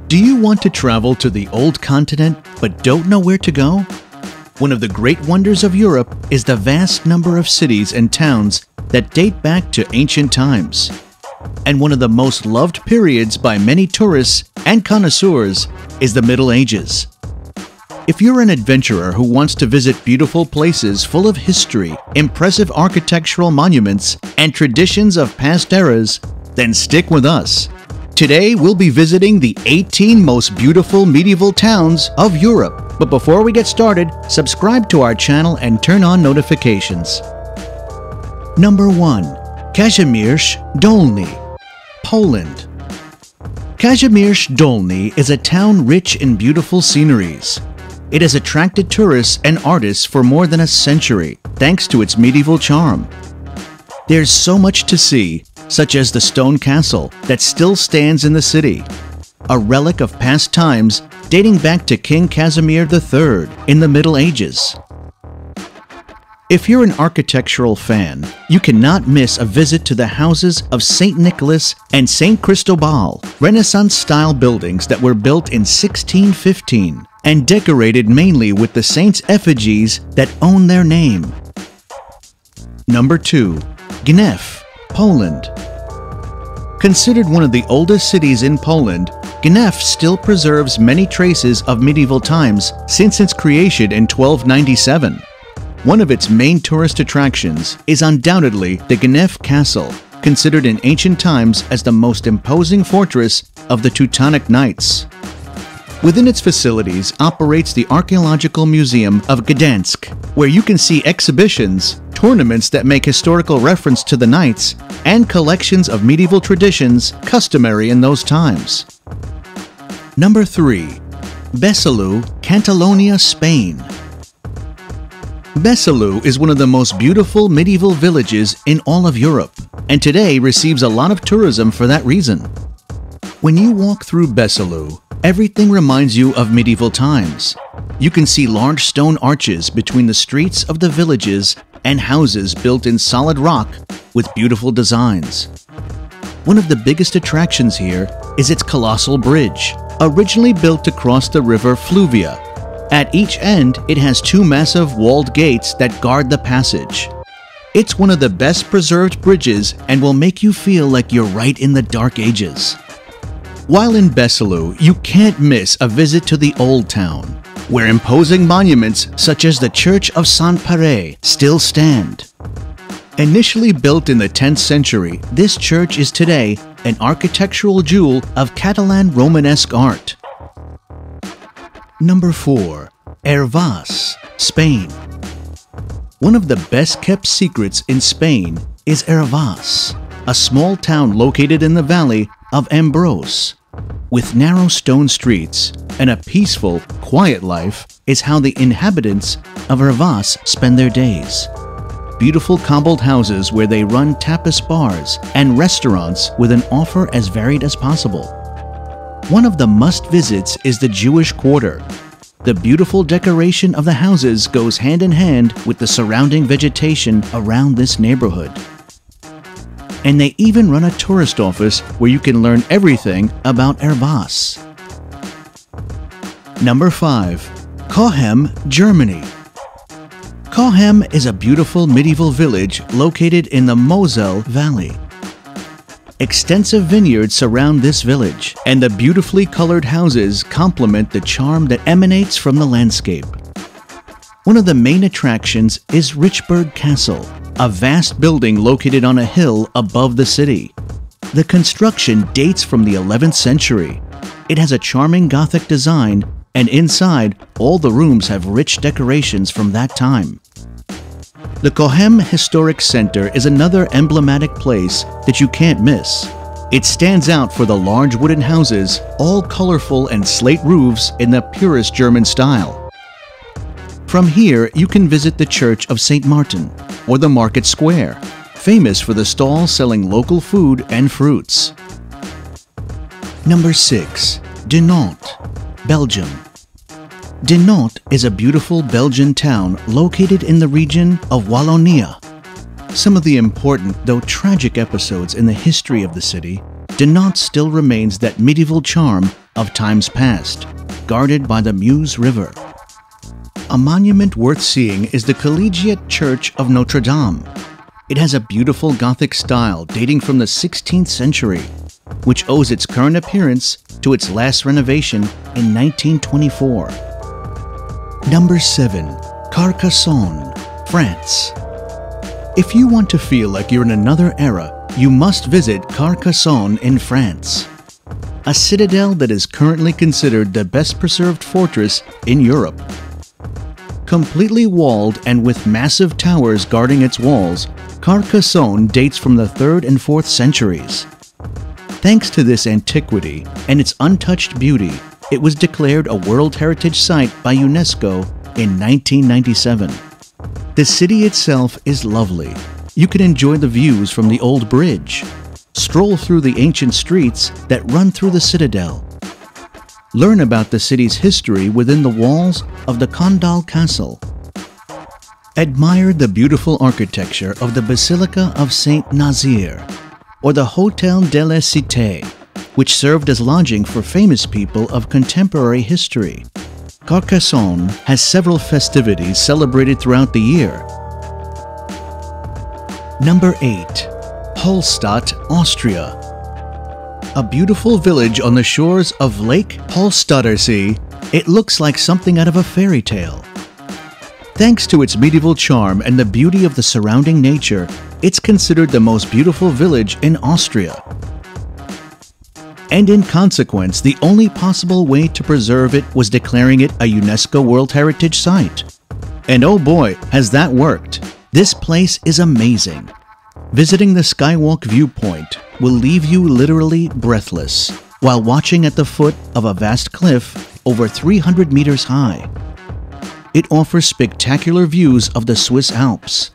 Do you want to travel to the old continent but don't know where to go? One of the great wonders of Europe is the vast number of cities and towns that date back to ancient times. And one of the most loved periods by many tourists and connoisseurs is the Middle Ages. If you're an adventurer who wants to visit beautiful places full of history, impressive architectural monuments, and traditions of past eras, then stick with us. Today, we'll be visiting the 18 most beautiful medieval towns of Europe. But before we get started, subscribe to our channel and turn on notifications. Number 1. Kazimierz Dolny, Poland. Kazimierz Dolny is a town rich in beautiful sceneries. It has attracted tourists and artists for more than a century, thanks to its medieval charm. There's so much to see, such as the stone castle that still stands in the city, a relic of past times dating back to King Kazimierz III in the Middle Ages. If you're an architectural fan, you cannot miss a visit to the houses of St. Nicholas and St. Cristobal, Renaissance-style buildings that were built in 1615 and decorated mainly with the saints' effigies that own their name. Number 2. Gniew, Poland. Considered one of the oldest cities in Poland, Gniew still preserves many traces of medieval times since its creation in 1297. One of its main tourist attractions is undoubtedly the Gniew Castle, considered in ancient times as the most imposing fortress of the Teutonic Knights. Within its facilities operates the Archaeological Museum of Gdansk, where you can see exhibitions, tournaments that make historical reference to the knights, and collections of medieval traditions customary in those times. Number 3. Besalú, Catalonia, Spain. Besalú is one of the most beautiful medieval villages in all of Europe, and today receives a lot of tourism for that reason. When you walk through Besalú, everything reminds you of medieval times. You can see large stone arches between the streets of the villages and houses built in solid rock with beautiful designs. One of the biggest attractions here is its colossal bridge, originally built to cross the river Fluvia. At each end, it has 2 massive walled gates that guard the passage. It's one of the best preserved bridges and will make you feel like you're right in the Dark Ages. While in Besalú, you can't miss a visit to the Old Town, where imposing monuments such as the Church of Saint-Michel still stand. Initially built in the 10th century, this church is today an architectural jewel of Catalan Romanesque art. Number 4. Hervas, Spain. One of the best-kept secrets in Spain is Hervas, a small town located in the valley of Ambrose. With narrow stone streets and a peaceful, quiet life is how the inhabitants of Hervas spend their days. Beautiful cobbled houses where they run tapas bars and restaurants with an offer as varied as possible. One of the must-visits is the Jewish Quarter. The beautiful decoration of the houses goes hand in hand with the surrounding vegetation around this neighborhood. And they even run a tourist office where you can learn everything about Hervas. Number 5. Cochem, Germany. Cochem is a beautiful medieval village located in the Moselle Valley. Extensive vineyards surround this village, and the beautifully colored houses complement the charm that emanates from the landscape. One of the main attractions is Richburg Castle, a vast building located on a hill above the city. The construction dates from the 11th century. It has a charming Gothic design, and inside, all the rooms have rich decorations from that time. The Cochem Historic Center is another emblematic place that you can't miss. It stands out for the large wooden houses, all colorful and slate roofs in the purest German style. From here, you can visit the Church of St. Martin or the Market Square, famous for the stalls selling local food and fruits. Number 6. Dinant, Belgium. Dinant is a beautiful Belgian town located in the region of Wallonia. Some of the important, though tragic episodes in the history of the city, Dinant still remains that medieval charm of times past, guarded by the Meuse River. A monument worth seeing is the Collegiate Church of Notre Dame. It has a beautiful Gothic style dating from the 16th century, which owes its current appearance to its last renovation in 1924. Number 7. Carcassonne, France. If you want to feel like you're in another era, you must visit Carcassonne in France, a citadel that is currently considered the best preserved fortress in Europe. Completely walled and with massive towers guarding its walls, Carcassonne dates from the 3rd and 4th centuries. Thanks to this antiquity and its untouched beauty, it was declared a World Heritage Site by UNESCO in 1997. The city itself is lovely. You can enjoy the views from the old bridge, stroll through the ancient streets that run through the citadel, learn about the city's history within the walls of the Condal Castle, admire the beautiful architecture of the Basilica of Saint-Nazaire, or the Hôtel de la Cité, which served as lodging for famous people of contemporary history. Carcassonne has several festivities celebrated throughout the year. Number 8. Hallstatt, Austria. A beautiful village on the shores of Lake Hallstattersee, it looks like something out of a fairy tale. Thanks to its medieval charm and the beauty of the surrounding nature, it's considered the most beautiful village in Austria. And in consequence, the only possible way to preserve it was declaring it a UNESCO World Heritage Site. And oh boy, has that worked! This place is amazing. Visiting the Skywalk viewpoint will leave you literally breathless while watching at the foot of a vast cliff over 300 meters high. It offers spectacular views of the Swiss Alps,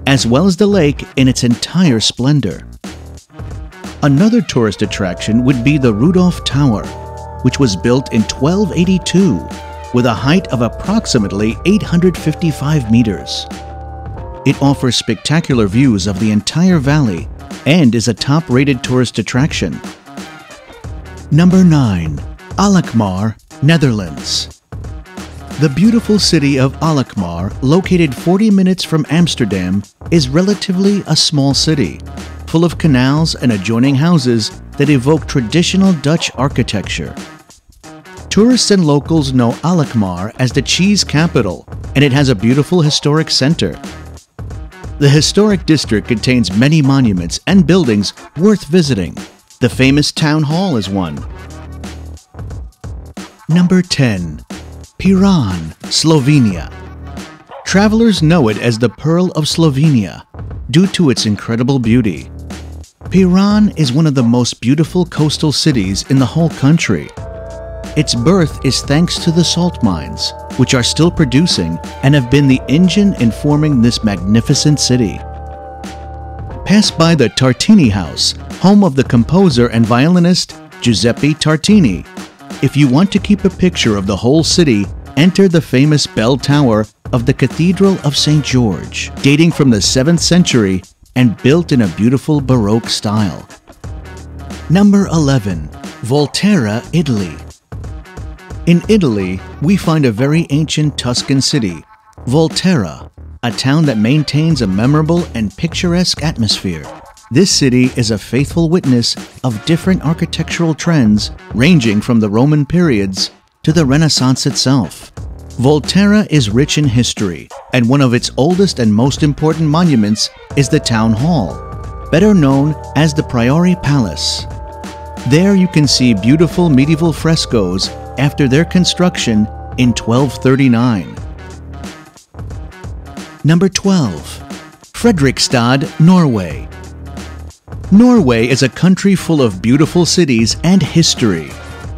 as well as the lake in its entire splendor. Another tourist attraction would be the Rudolph Tower, which was built in 1282 with a height of approximately 855 meters. It offers spectacular views of the entire valley and is a top-rated tourist attraction. Number 9. Alkmaar, Netherlands. The beautiful city of Alkmaar, located 40 minutes from Amsterdam, is relatively a small city, full of canals and adjoining houses that evoke traditional Dutch architecture. Tourists and locals know Alkmaar as the cheese capital, and it has a beautiful historic center. The historic district contains many monuments and buildings worth visiting. The famous town hall is one. Number 10. Piran, Slovenia. Travelers know it as the Pearl of Slovenia due to its incredible beauty. Piran is one of the most beautiful coastal cities in the whole country. Its birth is thanks to the salt mines, which are still producing and have been the engine in forming this magnificent city. Pass by the Tartini House, home of the composer and violinist Giuseppe Tartini. If you want to keep a picture of the whole city, enter the famous bell tower of the Cathedral of St. George, dating from the 7th century and built in a beautiful Baroque style. Number 11. Volterra, Italy. In Italy, we find a very ancient Tuscan city, Volterra, a town that maintains a memorable and picturesque atmosphere. This city is a faithful witness of different architectural trends ranging from the Roman periods to the Renaissance itself. Volterra is rich in history, and one of its oldest and most important monuments is the Town Hall, better known as the Priori Palace. There you can see beautiful medieval frescoes after their construction in 1239. Number 12. Fredrikstad, Norway. Norway is a country full of beautiful cities and history,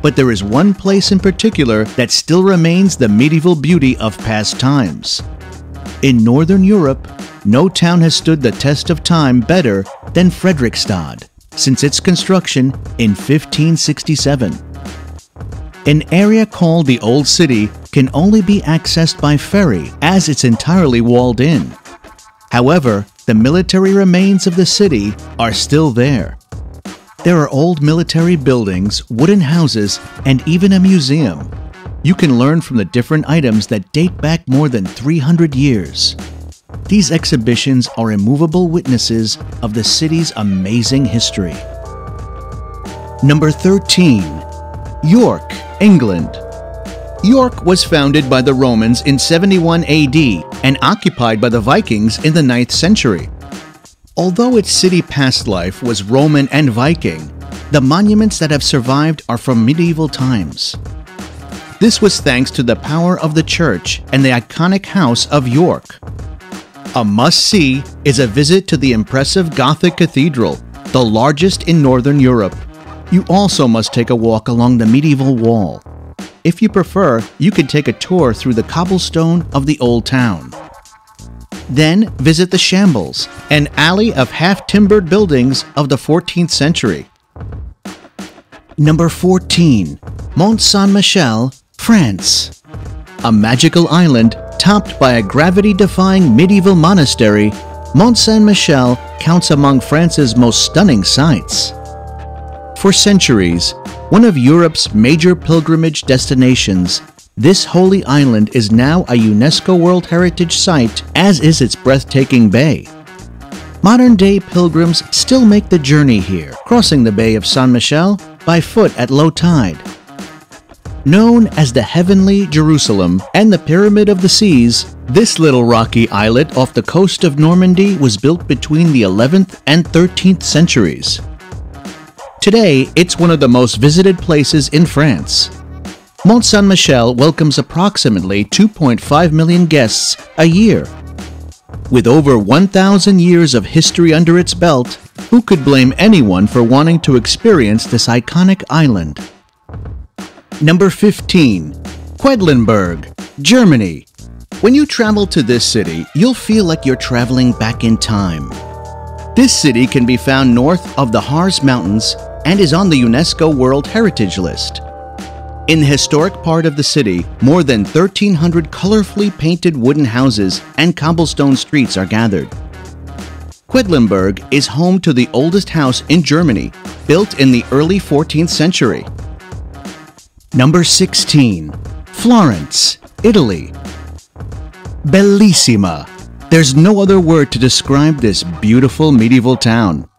but there is one place in particular that still remains the medieval beauty of past times. In Northern Europe, no town has stood the test of time better than Fredrikstad since its construction in 1567. An area called the Old City can only be accessed by ferry as it's entirely walled in. However, the military remains of the city are still there. There are old military buildings, wooden houses, and even a museum. You can learn from the different items that date back more than 300 years. These exhibitions are immovable witnesses of the city's amazing history. Number 13. York, England. York was founded by the Romans in 71 AD and occupied by the Vikings in the 9th century. Although its city past life was Roman and Viking, the monuments that have survived are from medieval times. This was thanks to the power of the church and the iconic House of York. A must-see is a visit to the impressive Gothic Cathedral, the largest in Northern Europe. You also must take a walk along the medieval wall. If you prefer, you can take a tour through the cobblestone of the Old Town. Then visit the Shambles, an alley of half-timbered buildings of the 14th century. Number 14. Mont Saint-Michel, France. A magical island topped by a gravity-defying medieval monastery, Mont Saint-Michel counts among France's most stunning sights. For centuries, one of Europe's major pilgrimage destinations, this holy island is now a UNESCO World Heritage Site, as is its breathtaking bay. Modern-day pilgrims still make the journey here, crossing the Bay of Saint-Michel by foot at low tide. Known as the Heavenly Jerusalem and the Pyramid of the Seas, this little rocky islet off the coast of Normandy was built between the 11th and 13th centuries. Today, it's one of the most visited places in France. Mont Saint-Michel welcomes approximately 2.5 million guests a year. With over 1,000 years of history under its belt, who could blame anyone for wanting to experience this iconic island? Number 15. Quedlinburg, Germany. When you travel to this city, you'll feel like you're traveling back in time. This city can be found north of the Harz Mountains and is on the UNESCO World Heritage List. In the historic part of the city, more than 1,300 colorfully painted wooden houses and cobblestone streets are gathered. Quedlinburg is home to the oldest house in Germany, built in the early 14th century. Number 16. Florence, Italy. Bellissima. There's no other word to describe this beautiful medieval town.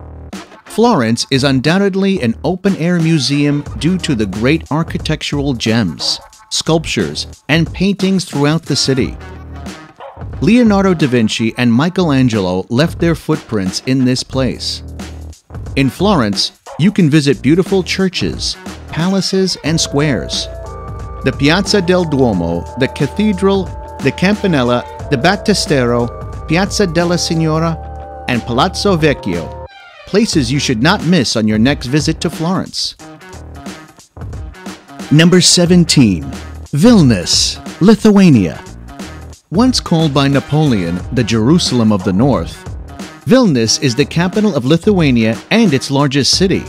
Florence is undoubtedly an open-air museum due to the great architectural gems, sculptures, and paintings throughout the city. Leonardo da Vinci and Michelangelo left their footprints in this place. In Florence, you can visit beautiful churches, palaces, and squares. The Piazza del Duomo, the Cathedral, the Campanella, the Battistero, Piazza della Signora, and Palazzo Vecchio. Places you should not miss on your next visit to Florence. Number 17. Vilnius, Lithuania. Once called by Napoleon the Jerusalem of the North, Vilnius is the capital of Lithuania and its largest city.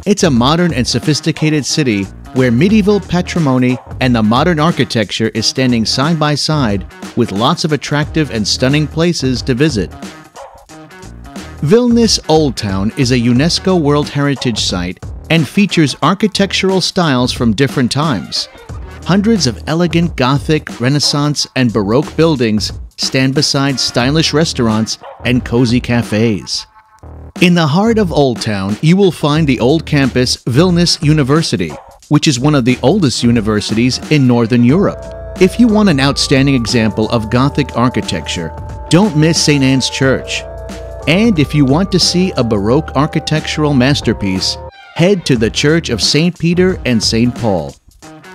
It's a modern and sophisticated city where medieval patrimony and the modern architecture is standing side by side with lots of attractive and stunning places to visit. Vilnius Old Town is a UNESCO World Heritage Site and features architectural styles from different times. Hundreds of elegant Gothic, Renaissance, and Baroque buildings stand beside stylish restaurants and cozy cafes. In the heart of Old Town, you will find the old campus Vilnius University, which is one of the oldest universities in Northern Europe. If you want an outstanding example of Gothic architecture, don't miss St. Anne's Church. And if you want to see a Baroque architectural masterpiece, head to the Church of St. Peter and St. Paul.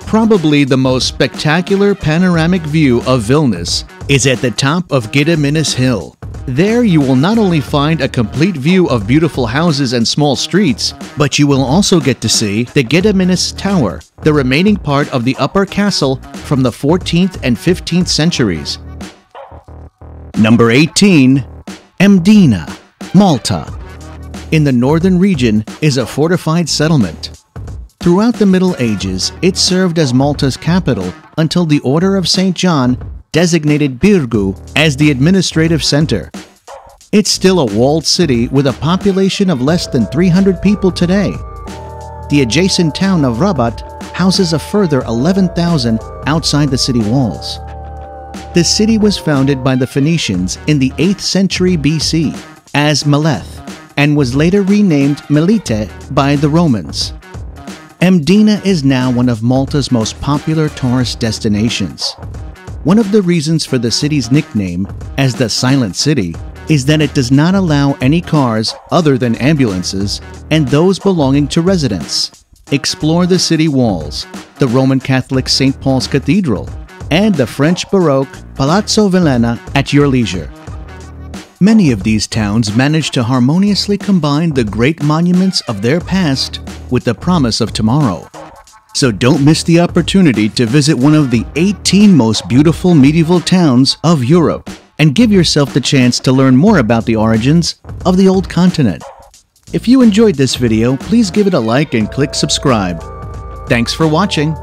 Probably the most spectacular panoramic view of Vilnius is at the top of Gediminas Hill. There you will not only find a complete view of beautiful houses and small streets, but you will also get to see the Gediminas Tower, the remaining part of the upper castle from the 14th and 15th centuries. Number 18. Mdina, Malta. In the northern region is a fortified settlement. Throughout the Middle Ages, it served as Malta's capital until the Order of St. John designated Birgu as the administrative center. It's still a walled city with a population of less than 300 people today. The adjacent town of Rabat houses a further 11,000 outside the city walls. The city was founded by the Phoenicians in the 8th century BC as Meleth and was later renamed Melite by the Romans. Mdina is now one of Malta's most popular tourist destinations. One of the reasons for the city's nickname as the Silent City is that it does not allow any cars other than ambulances and those belonging to residents. Explore the city walls, the Roman Catholic St. Paul's Cathedral, and the French Baroque Palazzo Villena at your leisure. Many of these towns manage to harmoniously combine the great monuments of their past with the promise of tomorrow. So don't miss the opportunity to visit one of the 18 most beautiful medieval towns of Europe and give yourself the chance to learn more about the origins of the old continent. If you enjoyed this video, please give it a like and click subscribe. Thanks for watching.